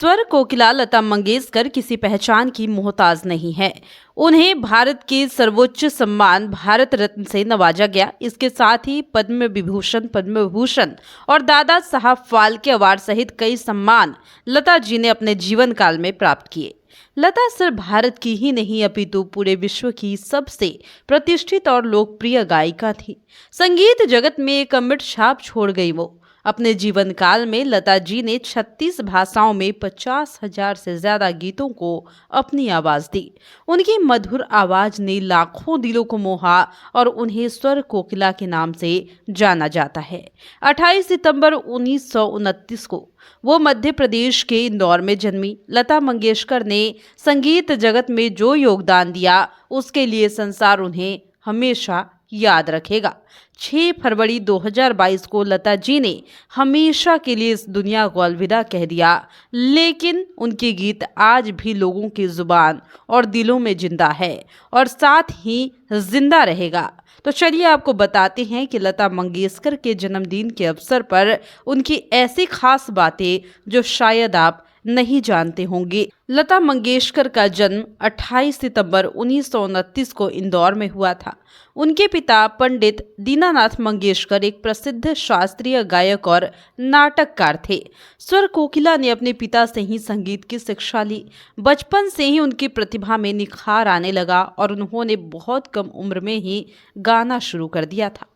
स्वर कोकिला लता मंगेशकर किसी पहचान की मोहताज नहीं है। उन्हें भारत के सर्वोच्च सम्मान भारत रत्न से नवाजा गया। इसके साथ ही पद्म विभूषण, पद्म भूषण और दादा साहब फाल्के अवार्ड सहित कई सम्मान लता जी ने अपने जीवन काल में प्राप्त किए। लता सिर्फ भारत की ही नहीं अपितु पूरे विश्व की सबसे प्रतिष्ठित और लोकप्रिय गायिका थी। संगीत जगत में एक अमिट छाप छोड़ गई वो। अपने जीवन काल में लता जी ने 36 भाषाओं में 50,000 से ज्यादा गीतों को अपनी आवाज दी। उनकी मधुर आवाज ने लाखों दिलों को मोहा और उन्हें स्वर कोकिला के नाम से जाना जाता है। 28 सितंबर 1929 को वो मध्य प्रदेश के इंदौर में जन्मी। लता मंगेशकर ने संगीत जगत में जो योगदान दिया उसके लिए संसार उन्हें हमेशा याद रखेगा। 6 फरवरी 2022 को लता जी ने हमेशा के लिए इस दुनिया को अलविदा कह दिया, लेकिन उनके गीत आज भी लोगों की जुबान और दिलों में जिंदा है और साथ ही जिंदा रहेगा। तो चलिए आपको बताते हैं कि लता मंगेशकर के जन्मदिन के अवसर पर उनकी ऐसी खास बातें जो शायद आप नहीं जानते होंगे। लता मंगेशकर का जन्म 28 सितंबर 1929 को इंदौर में हुआ था। उनके पिता पंडित दीनानाथ मंगेशकर एक प्रसिद्ध शास्त्रीय गायक और नाटककार थे। स्वर कोकिला ने अपने पिता से ही संगीत की शिक्षा ली। बचपन से ही उनकी प्रतिभा में निखार आने लगा और उन्होंने बहुत कम उम्र में ही गाना शुरू कर दिया था।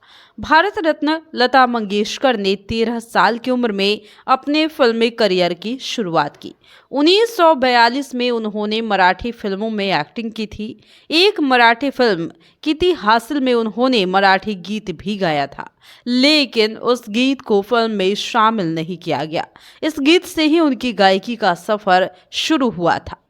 भारत रत्न लता मंगेशकर ने 13 साल की उम्र में अपने फिल्मी करियर की शुरुआत की। 1942 में उन्होंने मराठी फिल्मों में एक्टिंग की थी। एक मराठी फिल्म किती हासिल में उन्होंने मराठी गीत भी गाया था, लेकिन उस गीत को फिल्म में शामिल नहीं किया गया। इस गीत से ही उनकी गायकी का सफर शुरू हुआ था।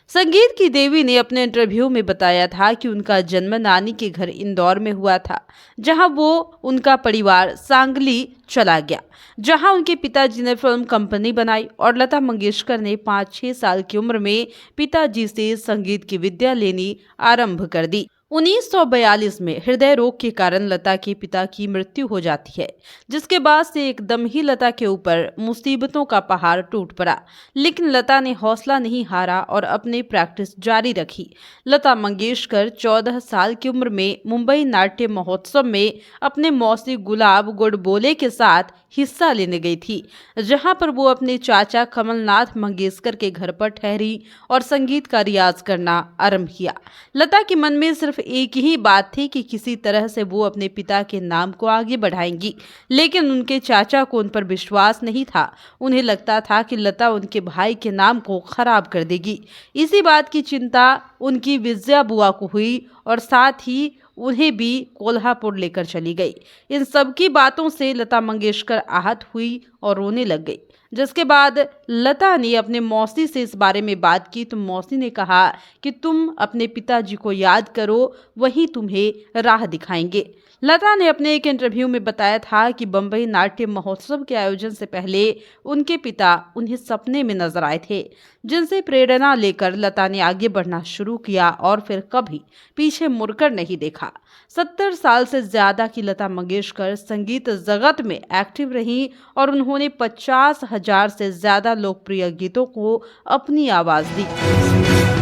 संगीत की देवी ने अपने इंटरव्यू में बताया था कि उनका जन्म नानी के घर इंदौर में हुआ था, जहां वो उनका परिवार सांगली चला गया, जहां उनके पिताजी ने फिल्म कंपनी बनाई और लता मंगेशकर ने 5-6 साल की उम्र में पिताजी से संगीत की विद्या लेनी आरंभ कर दी। 1942 में हृदय रोग के कारण लता के पिता की मृत्यु हो जाती है, जिसके बाद से एकदम ही लता के ऊपर मुसीबतों का पहाड़ टूट पड़ा। लेकिन लता ने हौसला नहीं हारा और अपनी प्रैक्टिस जारी रखी। लता मंगेशकर 14 साल की उम्र में मुंबई नाट्य महोत्सव में अपने मौसी गुलाब गुडबोले के साथ हिस्सा लेने गई थी, जहां पर वो अपने चाचा कमलनाथ मंगेशकर के घर पर ठहरी और संगीत का रियाज करना आरंभ किया। लता के मन में सिर्फ एक ही बात थी कि किसी तरह से वो अपने पिता के नाम को आगे बढ़ाएंगी, लेकिन उनके चाचा को उन पर विश्वास नहीं था। उन्हें लगता था कि लता उनके भाई के नाम को खराब कर देगी। इसी बात की चिंता उनकी विजया बुआ को हुई और साथ ही उन्हें भी कोल्हापुर लेकर चली गई। इन सब की बातों से लता मंगेशकर आहत हुई और रोने लग गई। जिसके बाद लता ने अपने मौसी से इस बारे में बात की तो मौसी ने कहा कि तुम अपने पिताजी को याद करो, वही तुम्हें राह दिखाएंगे। लता ने अपने एक इंटरव्यू में बताया था कि बम्बई नाट्य महोत्सव के आयोजन से पहले उनके पिता उन्हें सपने में नजर आए थे, जिनसे प्रेरणा लेकर लता ने आगे बढ़ना शुरू किया और फिर कभी पीछे मुड़कर नहीं देखा। 70 साल से ज्यादा की लता मंगेशकर संगीत जगत में एक्टिव रहीं और उन्होंने 50,000 से ज्यादा लोकप्रिय गीतों को अपनी आवाज दी।